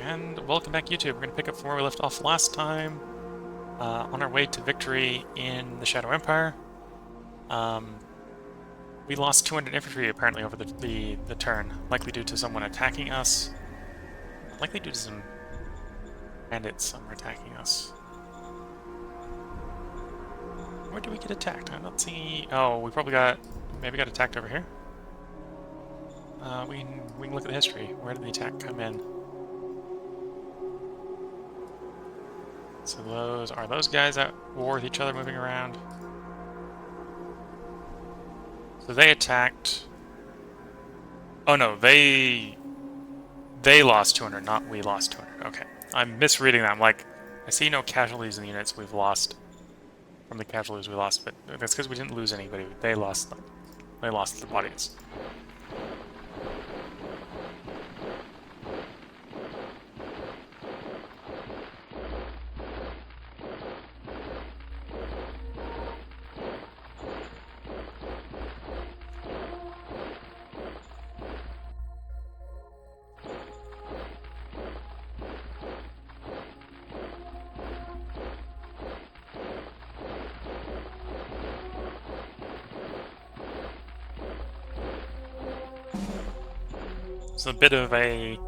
And welcome back, YouTube. We're going to pick up from where we left off last time, on our way to victory in the Shadow Empire. We lost 200 infantry apparently over the turn, likely due to someone attacking us, likely due to some bandits somewhere attacking us. Where did we get attacked? I'm not seeing. Oh, we probably maybe got attacked over here. We can look at the history. Where did the attack come in? So are those guys at war with each other, moving around? So they attacked. Oh no, they lost 200, not we lost 200. Okay, I'm misreading that. I'm like, I see no casualties in the units we've lost from the casualties we lost, but that's because we didn't lose anybody. They lost them. They lost the bodies. So a bit of a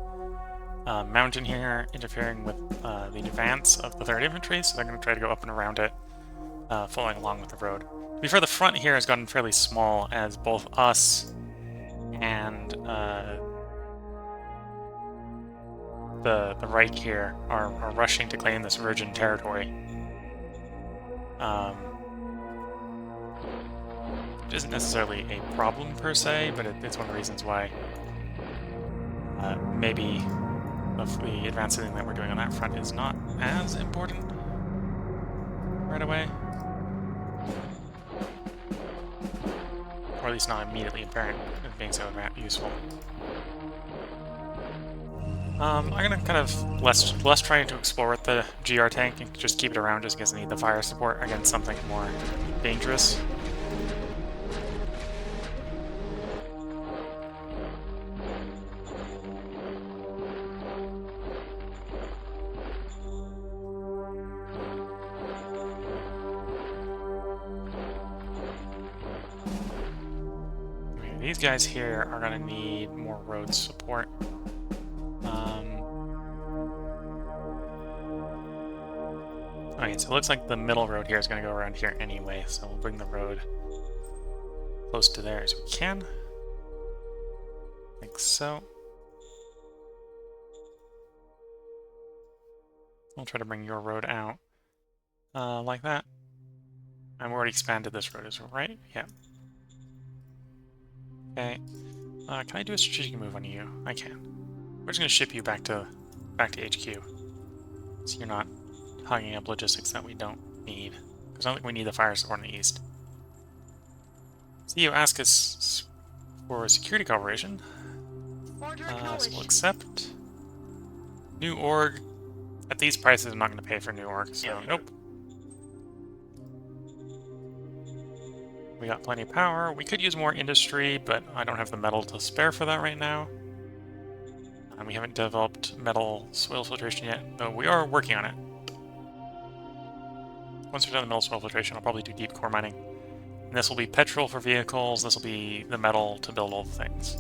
mountain here interfering with the advance of the 3rd Infantry, so they're going to try to go up and around it, following along with the road. To be fair, the front here has gotten fairly small as both us and the Reich here are rushing to claim this virgin territory. It isn't necessarily a problem per se, but it's one of the reasons why maybe of the advancing that we're doing on that front is not as important right away. Or at least not immediately apparent as being so useful. I'm gonna kind of less trying to explore with the GR tank and just keep it around just because I need the fire support against something more dangerous. These guys here are going to need more road support. Okay, so it looks like the middle road here is going to go around here anyway, so we'll bring the road close to there as we can. Like so. We'll try to bring your road out like that. And we already expanded this road, is it right? Yeah. Okay. Can I do a strategic move on you? I can. We're just going to ship you back to HQ, so you're not hogging up logistics that we don't need. Because I don't think we need the fire support in the east. So you ask us for a security cooperation. So we'll accept. New org. At these prices, I'm not going to pay for new org, so nope. We got plenty of power. We could use more industry, but I don't have the metal to spare for that right now. And we haven't developed metal soil filtration yet, though we are working on it. Once we're done the metal soil filtration, I'll probably do deep core mining. And this will be petrol for vehicles, this will be the metal to build all the things.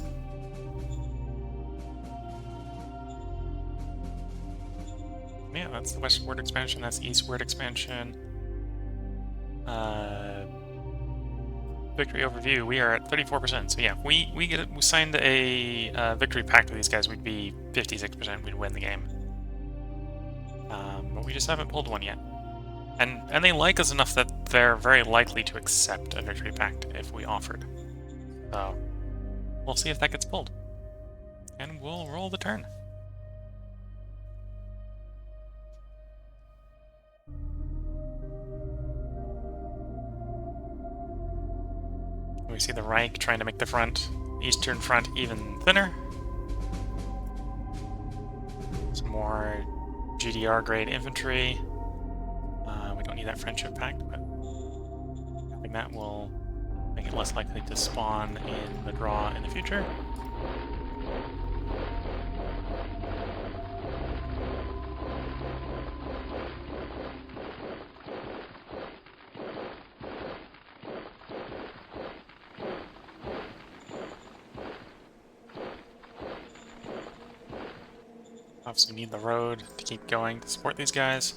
Yeah, that's the westward expansion, that's eastward expansion. Victory overview, we are at 34%, so yeah, we signed a victory pact with these guys, we'd be 56%, we'd win the game. But we just haven't pulled one yet. And they like us enough that they're very likely to accept a victory pact if we offered. So, we'll see if that gets pulled. And we'll roll the turn. We see the Reich trying to make the eastern front even thinner. Some more GDR grade infantry. We don't need that friendship pact, but I think that will make it less likely to spawn in the draw in the future. Obviously, we need the road to keep going to support these guys.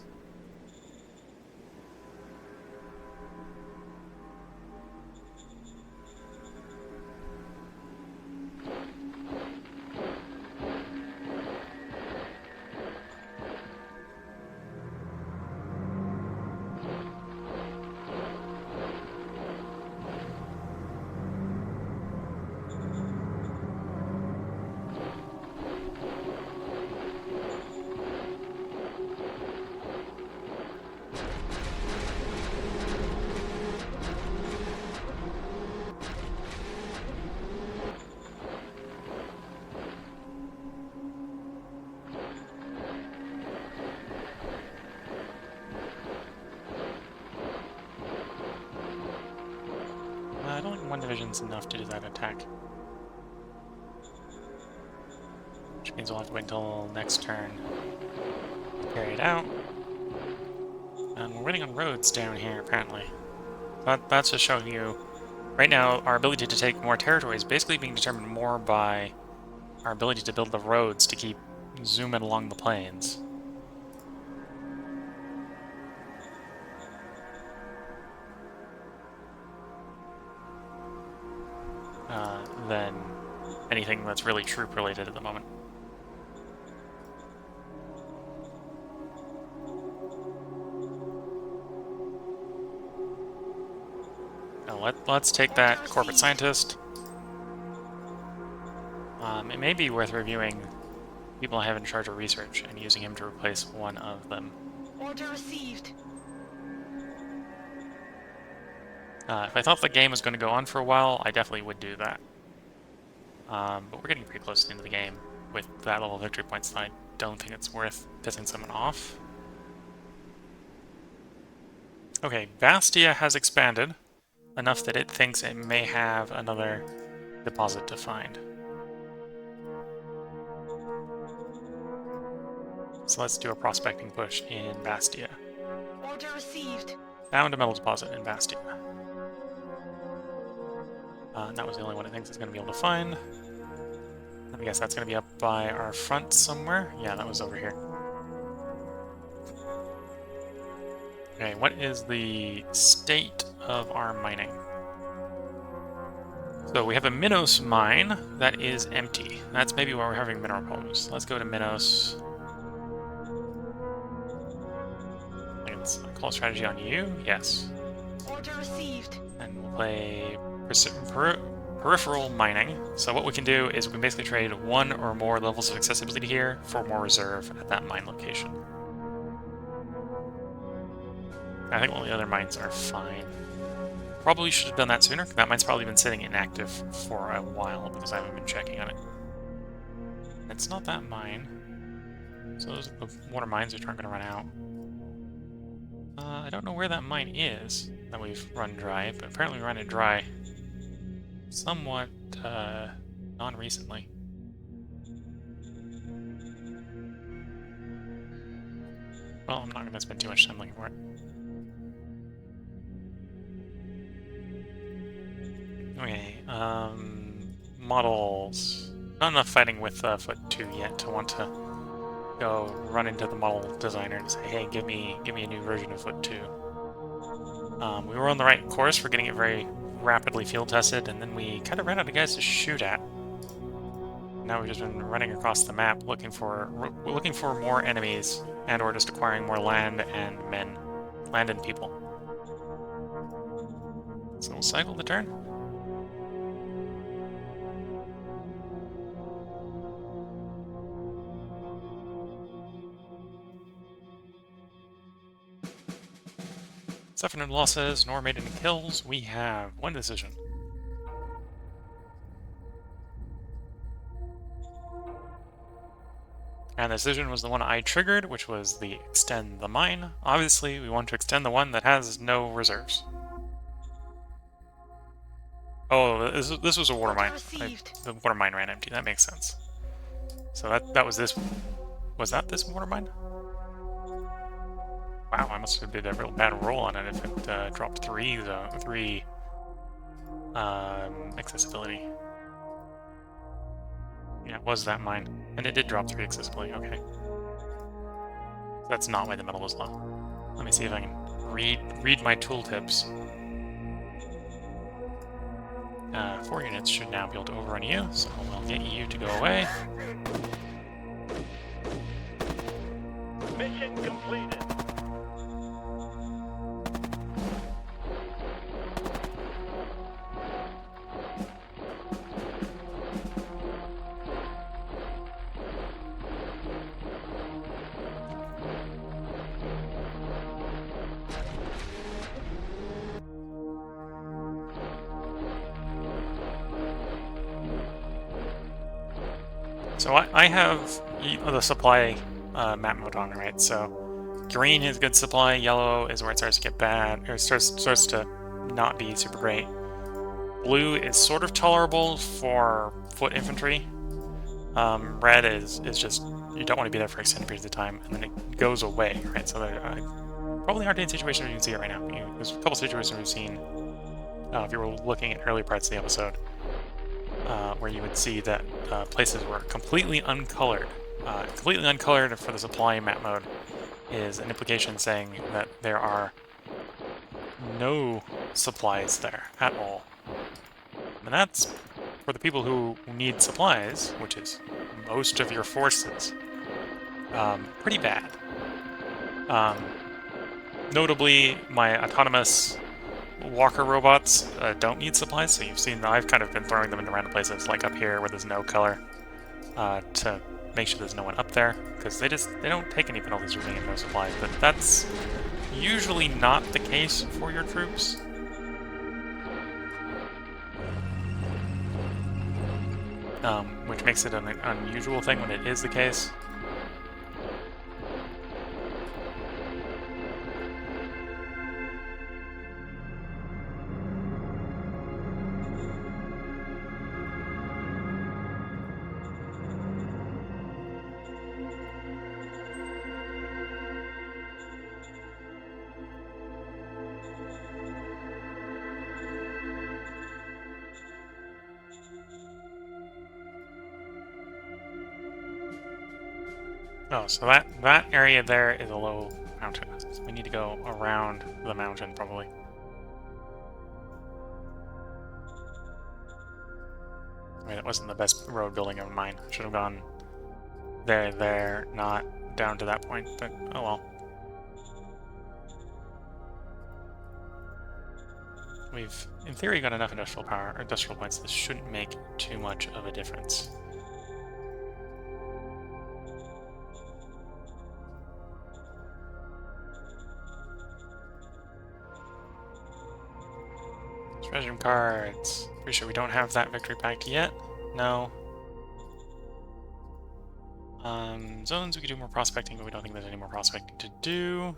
I don't think one division's enough to do that attack. Which means we'll have to wait until next turn to carry it out. And we're waiting on roads down here, apparently. That's just showing you, right now, our ability to take more territory is basically being determined more by our ability to build the roads to keep zooming along the plains. Than anything that's really troop related at the moment. Now let's take that corporate scientist. It may be worth reviewing people I have in charge of research and using him to replace one of them. Order received. If I thought the game was going to go on for a while, I definitely would do that. But we're getting pretty close to the end of the game with that level of victory points, so I don't think it's worth pissing someone off. Okay, Bastia has expanded enough that it thinks it may have another deposit to find. So let's do a prospecting push in Bastia. Order received. Found a metal deposit in Bastia. That was the only one it thinks it's going to be able to find. I guess that's going to be up by our front somewhere. Yeah, that was over here. Okay, what is the state of our mining? So we have a Minos mine that is empty. That's maybe why we're having mineral problems. Let's go to Minos. Let's call strategy on you. Yes. Order received. And we'll play peripheral mining. So what we can do is we can basically trade one or more levels of accessibility here for more reserve at that mine location. I think all the other mines are fine. Probably should have done that sooner. That mine's probably been sitting inactive for a while because I haven't been checking on it. It's not that mine. So those are the water mines which aren't going to run out. I don't know where that mine is that we've run dry, but apparently we ran it dry somewhat non-recently. Well, I'm not going to spend too much time looking for it. Okay, models. Not enough fighting with foot 2 yet to want to go run into the model designer and say, hey, give me a new version of foot 2. We were on the right course for getting it very rapidly field tested, and then we kind of ran out of guys to shoot at. Now we've just been running across the map looking for more enemies and or just acquiring more land and men. Land and people. So we'll cycle the turn. Suffered no losses, nor made any kills. We have one decision. And the decision was the one I triggered, which was the extend the mine. Obviously, we want to extend the one that has no reserves. Oh, this was a water mine. The water mine ran empty. That makes sense. So that was this. Was that this water mine? Wow, I must have did a real bad roll on it if it dropped three accessibility. Yeah, it was that mine. And it did drop 3 accessibly, okay. That's not why the metal was low. Let me see if I can read my tooltips. 4 units should now be able to overrun you, so we'll get you to go away. Mission completed. So I have the supply map mode on, right? So green is good supply, yellow is where it starts to get bad, or starts to not be super great. Blue is sort of tolerable for foot infantry. Red is just, you don't want to be there for extended periods of time, and then it goes away, right? So there probably aren't any situations where you can see it right now. There's a couple situations we've seen, if you were looking at early parts of the episode, where you would see that places were completely uncolored. Completely uncolored for the supply map mode is an implication saying that there are no supplies there at all. And that's for the people who need supplies, which is most of your forces, pretty bad. Notably, my autonomous walker robots don't need supplies, so you've seen I've kind of been throwing them into random places, like up here where there's no color, to make sure there's no one up there, because they don't take any penalties for being in no supplies, but that's usually not the case for your troops. Which makes it an unusual thing when it is the case. Oh, so that area there is a low mountain. So we need to go around the mountain, probably. I mean, it wasn't the best road building of mine. I should have gone there, not down to that point, but oh well. We've, in theory, got enough industrial power, or industrial points. This shouldn't make too much of a difference. Treasure cards. Pretty sure we don't have that victory pact yet. No. Zones, we could do more prospecting, but we don't think there's any more prospecting to do.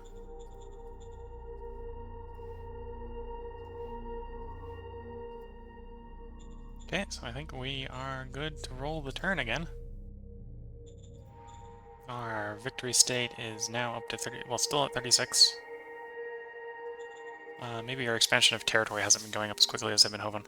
Okay, so I think we are good to roll the turn again. Our victory state is now up to 30, well, still at 36. Maybe our expansion of territory hasn't been going up as quickly as I've been hoping.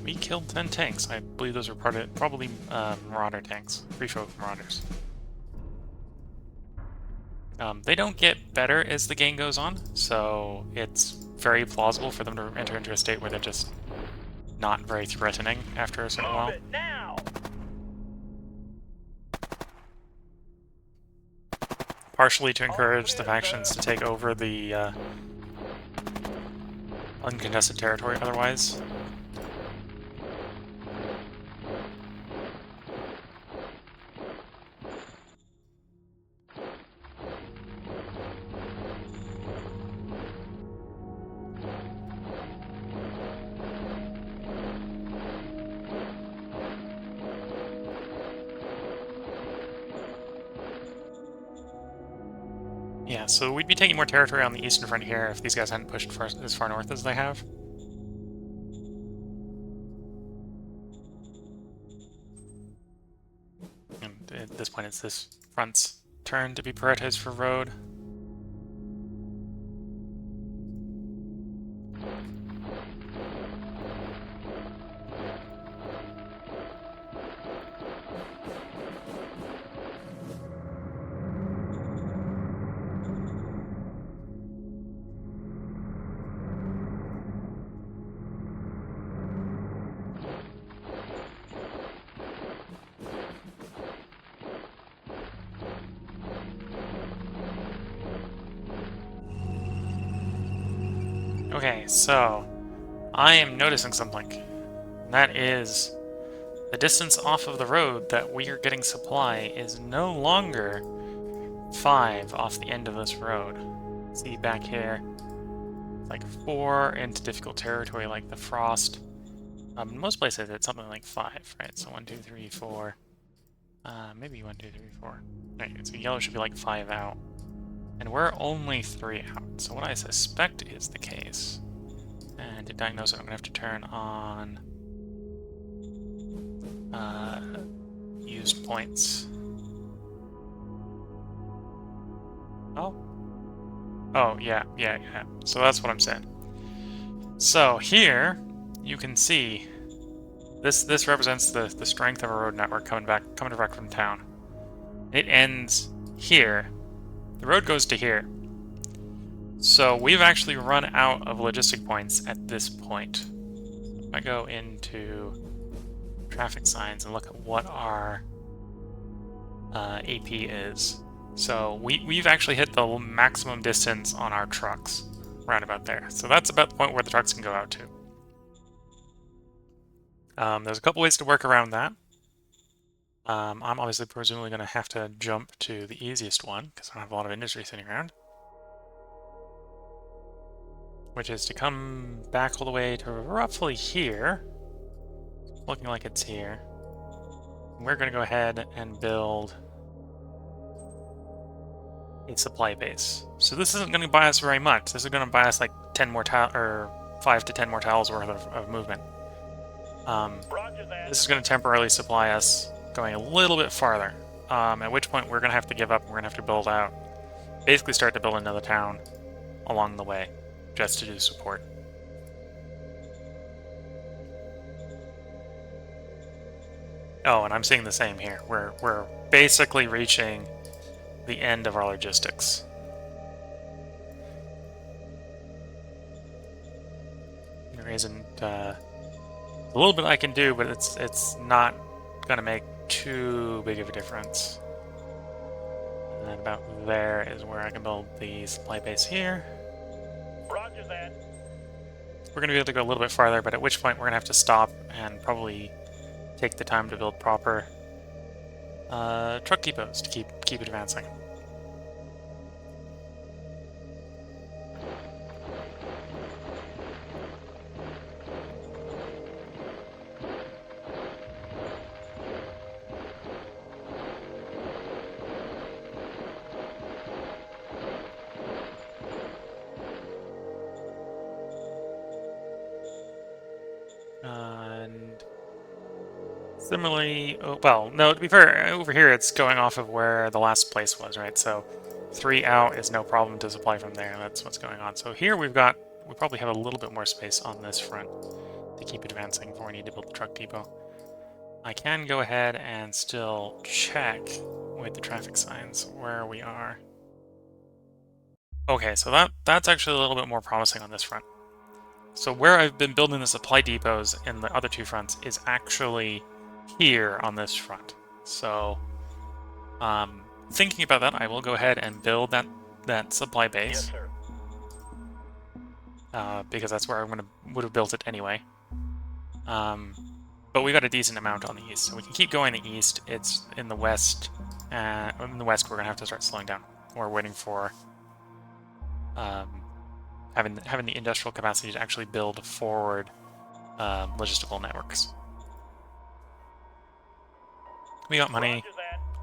We killed 10 tanks. I believe those were probably Marauder tanks. Free folk Marauders. They don't get better as the game goes on, so it's very plausible for them to enter into a state where they're just not very threatening after a certain while. Now. Partially to encourage the factions to take over the uncontested territory otherwise. Yeah, so we'd be taking more territory on the eastern front here if these guys hadn't pushed as far north as they have. And at this point, it's this front's turn to be prioritized for road. Okay, so I am noticing something. And that is the distance off of the road that we are getting supply is no longer 5 off the end of this road. See back here, like 4 into difficult territory like the frost. In most places it's something like 5, right? So 1, 2, 3, 4. Maybe 1, 2, 3, 4. Right, so yellow should be like 5 out. And we're only 3 out. So what I suspect is the case. And to diagnose it, I'm gonna have to turn on used points. Oh. Oh, yeah. So that's what I'm saying. So here, you can see this represents the strength of a road network coming direct from town. It ends here. The road goes to here. So we've actually run out of logistic points at this point. If I go into traffic signs and look at what our AP is. So we've actually hit the maximum distance on our trucks, right about there. So that's about the point where the trucks can go out to. There's a couple ways to work around that. I'm obviously presumably going to have to jump to the easiest one, because I don't have a lot of industry sitting around. Which is to come back all the way to roughly here. Looking like it's here. We're going to go ahead and build a supply base. So this isn't going to buy us very much. This is going to buy us like 10 more or 5 to 10 more tiles worth of movement. This is going to temporarily supply us going a little bit farther. At which point we're going to have to give up. We're going to have to build out, basically start to build another town along the way, just to do support. Oh, and I'm seeing the same here. We're basically reaching the end of our logistics. There isn't a little bit I can do, but it's not gonna make too big of a difference. And then about there is where I can build the supply base here. Roger that. We're gonna be able to go a little bit farther, but at which point we're gonna have to stop and probably take the time to build proper truck depots to keep advancing. And similarly, well, no, to be fair, over here it's going off of where the last place was, right? So 3 out is no problem to supply from there. That's what's going on. So here we probably have a little bit more space on this front to keep advancing before we need to build the truck depot. I can go ahead and still check with the traffic signs where we are. Okay, so that's actually a little bit more promising on this front. So where I've been building the supply depots in the other 2 fronts is actually here on this front. So, thinking about that, I will go ahead and build that supply base. Yes, sir. Because that's where I would have built it anyway. But we've got a decent amount on the east, so we can keep going the east. It's in the west. In the west, we're gonna have to start slowing down. We're waiting for having the industrial capacity to actually build forward logistical networks. We got money.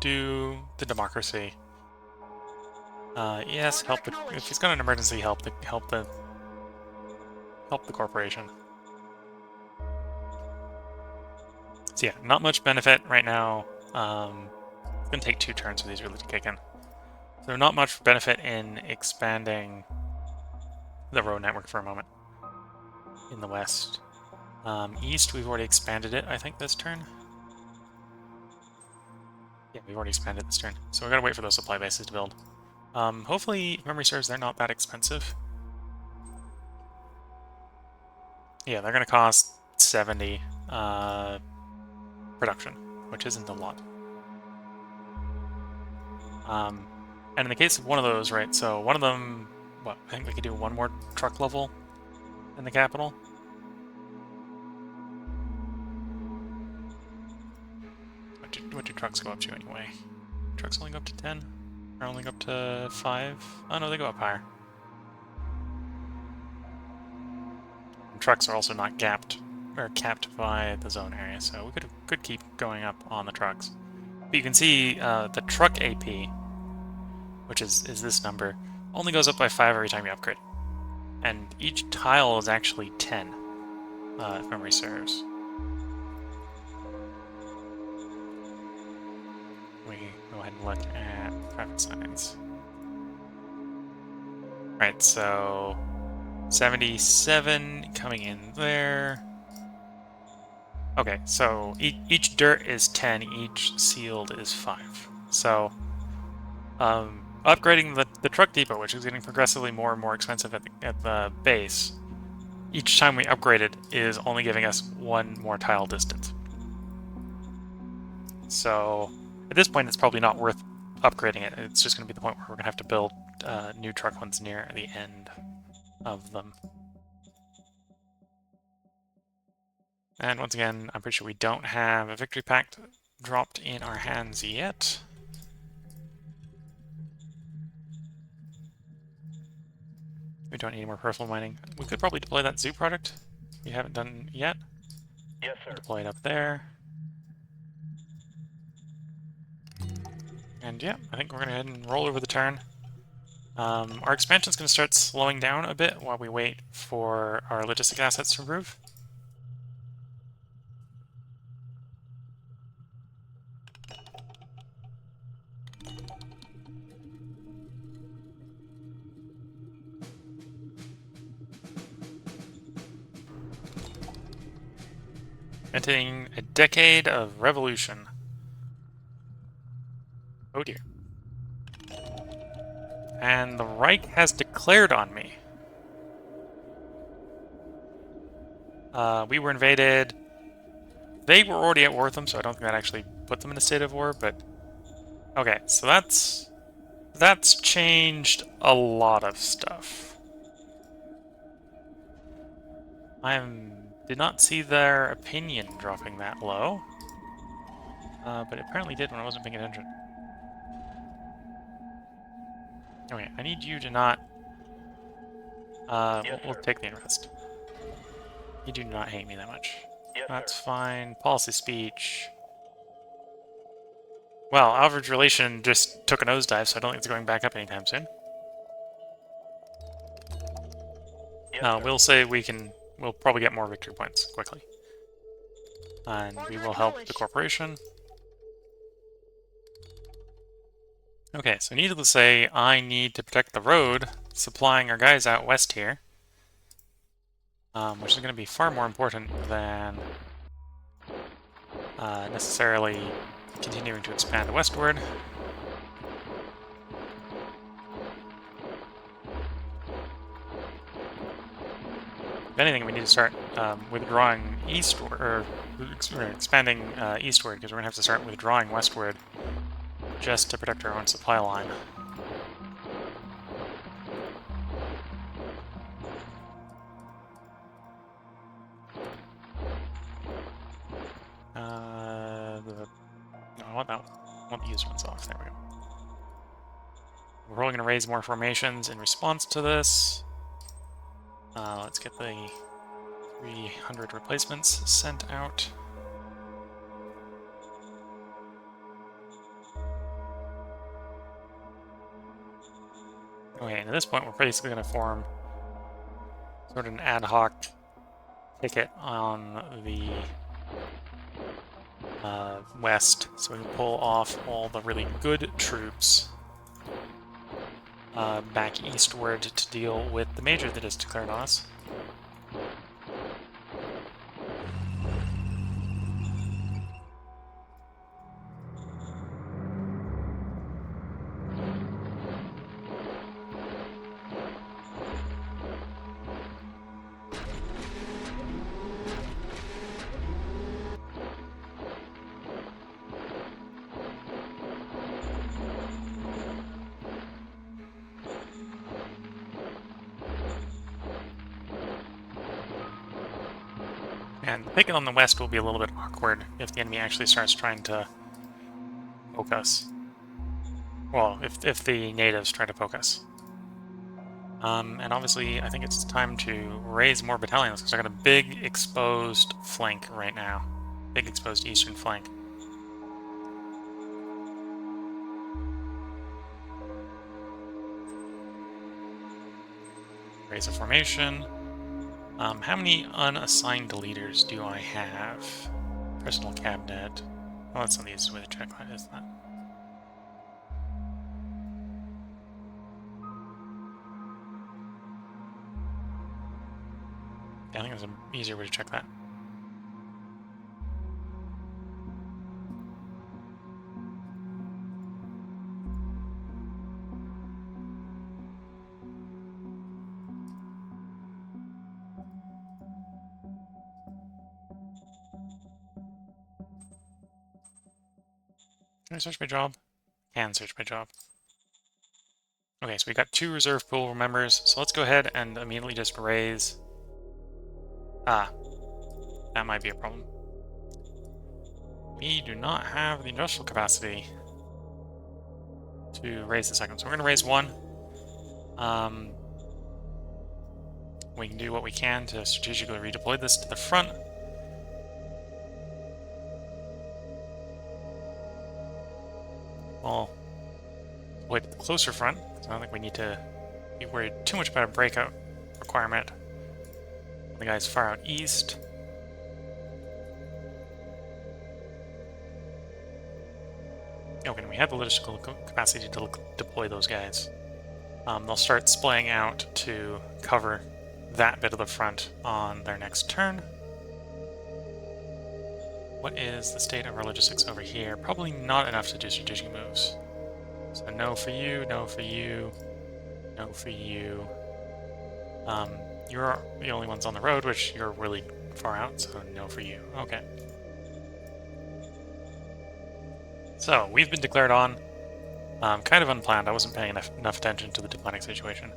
Do the democracy. Yes, help if he's got an emergency, help the corporation. So yeah, not much benefit right now. It's gonna take 2 turns for these really to kick in. So not much benefit in expanding the road network for a moment in the west. East, we've already expanded it, I think, this turn. Yeah, we've already expanded this turn. So we gotta wait for those supply bases to build. Hopefully, if memory serves, they're not that expensive. Yeah, they're gonna cost 70 production, which isn't a lot. And in the case of one of those, right, so one of them, what, I think we could do one more truck level in the capital. What do trucks go up to anyway? Trucks only go up to 10? Or only go up to 5? Oh no, they go up higher. And trucks are also not capped by the zone area, so we could keep going up on the trucks. But you can see the truck AP, which is this number, only goes up by 5 every time you upgrade. And each tile is actually 10, if memory serves. We go ahead and look at traffic signs. Right, so 77 coming in there. Okay, so each dirt is 10, each sealed is 5. So, upgrading the truck depot, which is getting progressively more and more expensive at the base, each time we upgrade it is only giving us one more tile distance. So, at this point, it's probably not worth upgrading it. It's just going to be the point where we're going to have to build new truck ones near the end of them. And once again, I'm pretty sure we don't have a victory pact dropped in our hands yet. We don't need any more peripheral mining. We could probably deploy that zoo product. We haven't done yet. Yes, sir. Deploy it up there. And yeah, I think we're going to go ahead and roll over the turn. Our expansion's going to start slowing down a bit while we wait for our logistic assets to improve. Entering a decade of revolution. Oh dear. And the Reich has declared on me. We were invaded. They were already at war with them, so I don't think that actually put them in a state of war, but... Okay, so that's changed a lot of stuff. Did not see their opinion dropping that low. But it apparently did when I wasn't paying attention. Okay, I need you to not... Yes, we'll sir. take the unrest. You do not hate me that much. Yes, That's sir. fine. Policy speech. Well, average relation just took a nosedive, so I don't think it's going back up anytime soon. Yes, sir. We'll say we'll probably get more victory points quickly. And we will help the corporation. Okay, so needless to say, I need to protect the road supplying our guys out west here. Which is going to be far more important than necessarily continuing to expand westward. If anything, we need to start withdrawing eastward, or expanding eastward, because we're going to have to start withdrawing westward just to protect our own supply line. No, I want that one. I want the used ones off. There we go. We're probably going to raise more formations in response to this. Let's get the 300 replacements sent out. Okay, and at this point, we're basically going to form sort of an ad hoc ticket on the west, so we can pull off all the really good troops back eastward to deal with the major that is declared on us. And picking on the west will be a little bit awkward if the enemy actually starts trying to poke us. Well, if the natives try to poke us. And obviously, I think it's time to raise more battalions, because I got a big exposed flank right now. Big exposed eastern flank. Raise a formation. How many unassigned leaders do I have? Personal cabinet. Well, that's not the easiest way to check that, is that? Yeah, I think there's an easier way to check that. Can I search my job? Can search my job. Okay, so we got 2 reserve pool members, so let's go ahead and immediately just raise... Ah, that might be a problem. We do not have the industrial capacity to raise the second, so we're going to raise 1. We can do what we can to strategically redeploy this to the front. Well, wait, the closer front, so I don't think we need to be worried too much about a breakout requirement. The guys far out east. Okay, we have the logistical capacity to deploy those guys. They'll start splaying out to cover that bit of the front on their next turn. What is the state of our logistics over here? Probably not enough to do strategic moves. So no for you, no for you, no for you. You're the only ones on the road, which you're really far out, so no for you. Okay. So, we've been declared on. Kind of unplanned. I wasn't paying enough attention to the diplomatic situation.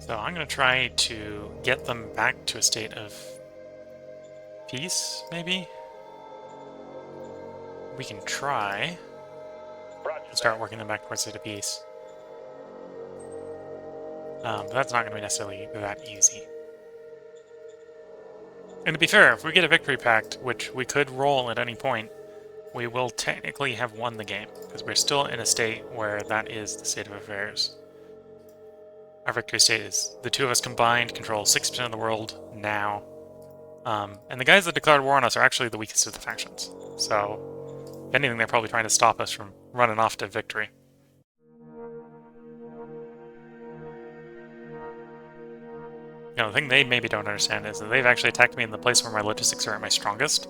So I'm going to try to get them back to a state of peace, maybe? We can try to start working them back towards a state of peace. But that's not going to be necessarily that easy. And to be fair, if we get a victory pact, which we could roll at any point, we will technically have won the game, because we're still in a state where that is the state of affairs. Our victory state is the 2 of us combined control 6% of the world now. And the guys that declared war on us are actually the weakest of the factions. So, if anything, they're probably trying to stop us from running off to victory. You know, the thing they maybe don't understand is that they've actually attacked me in the place where my logistics are at my strongest.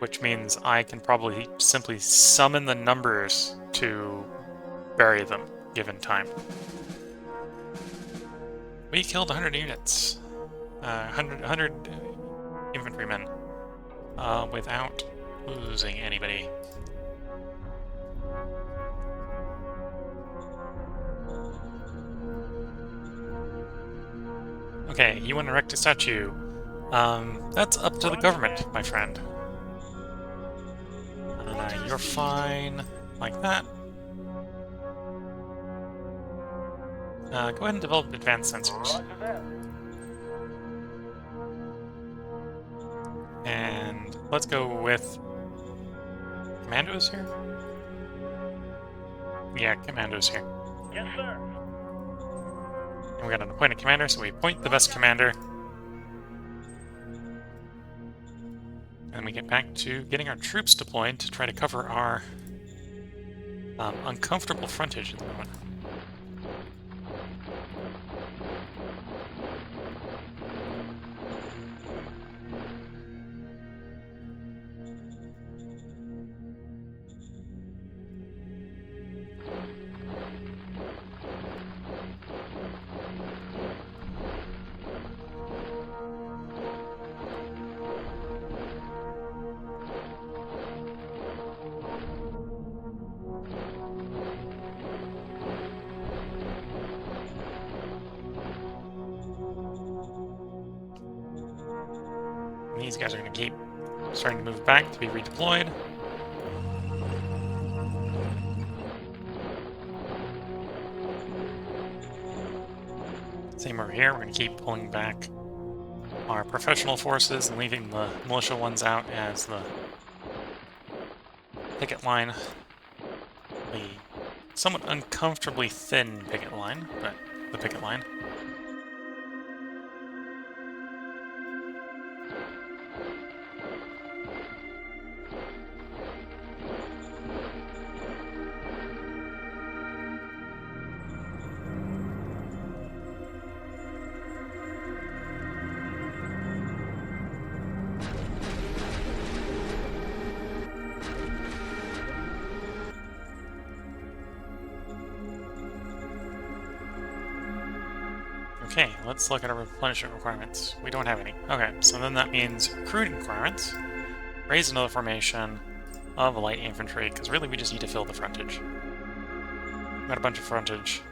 Which means I can probably simply summon the numbers to bury them, given time. We killed 100 units. 100 infantrymen. Without losing anybody. Okay, you want to erect a statue. That's up to the government, my friend. You're fine, like that. Go ahead and develop advanced sensors. And let's go with commandos here. Yeah, commandos here. Yes, sir. And we got an appointed commander, so we appoint the best commander. And we get back to getting our troops deployed to try to cover our uncomfortable frontage at the moment. These guys are going to keep starting to move back to be redeployed. Same over here, we're going to keep pulling back our professional forces and leaving the militia ones out as the picket line. The somewhat uncomfortably thin picket line, but the picket line. Okay, let's look at our replenishment requirements. We don't have any. Okay, so then that means recruiting requirements. Raise another formation of light infantry, because really we just need to fill the frontage. Got a bunch of frontage.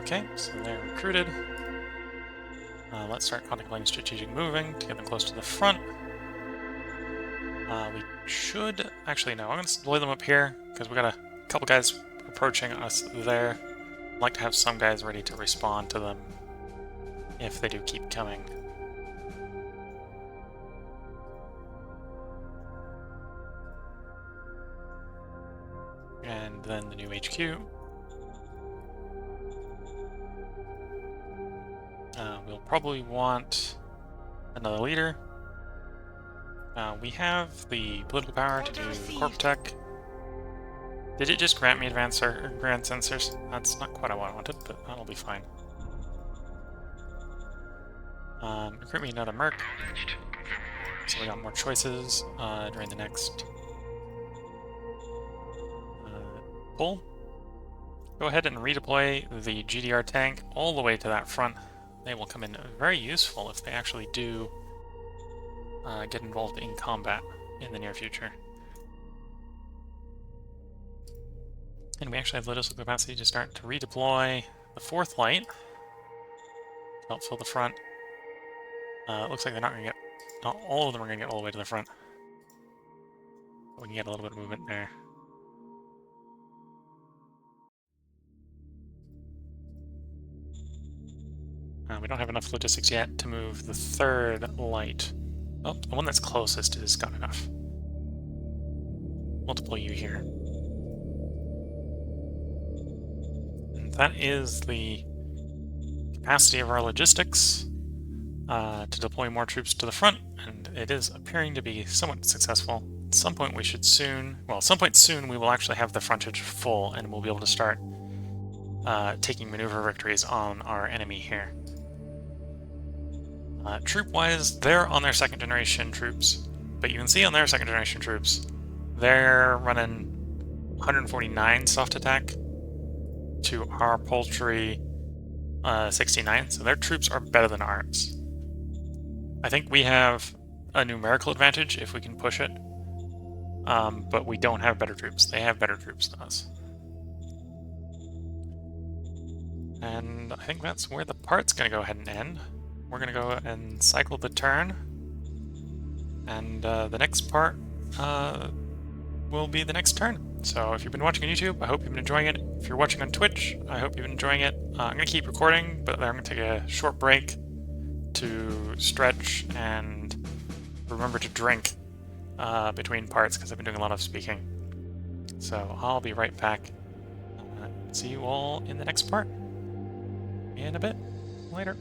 Okay, so they're recruited. Let's start contemplating strategic moving to get them close to the front. We should... Actually, no, I'm going to deploy them up here, because we got a couple guys approaching us there. I'd like to have some guys ready to respond to them if they do keep coming. And then the new HQ. We'll probably want another leader. We have the political power to do corp tech. Did it just grant me advanced grant sensors? That's not quite what I wanted, but that'll be fine. Recruit me another merc. So we got more choices during the next pull. Go ahead and redeploy the GDR tank all the way to that front. They will come in very useful if they actually do get involved in combat in the near future. And we actually have logistical capacity to start to redeploy the 4th light to help fill the front. It looks like they're not going to get... Not all of them are going to get all the way to the front. But we can get a little bit of movement there. We don't have enough logistics yet to move the 3rd light. Oh, the one that's closest has got enough. We'll deploy you here. And that is the capacity of our logistics to deploy more troops to the front, and it is appearing to be somewhat successful. At some point we should soon... Well, at some point soon we will actually have the frontage full, and we'll be able to start taking maneuver victories on our enemy here. Troop-wise, they're on their 2nd generation troops, but you can see on their 2nd generation troops, they're running 149 soft attack to our paltry 69, so their troops are better than ours. I think we have a numerical advantage if we can push it, but we don't have better troops. They have better troops than us. And I think that's where the part's going to go ahead and end. We're going to go and cycle the turn, and the next part will be the next turn. So if you've been watching on YouTube, I hope you've been enjoying it. If you're watching on Twitch, I hope you've been enjoying it. I'm going to keep recording, but then I'm going to take a short break to stretch and remember to drink between parts, because I've been doing a lot of speaking. So I'll be right back. See you all in the next part in a bit. Later.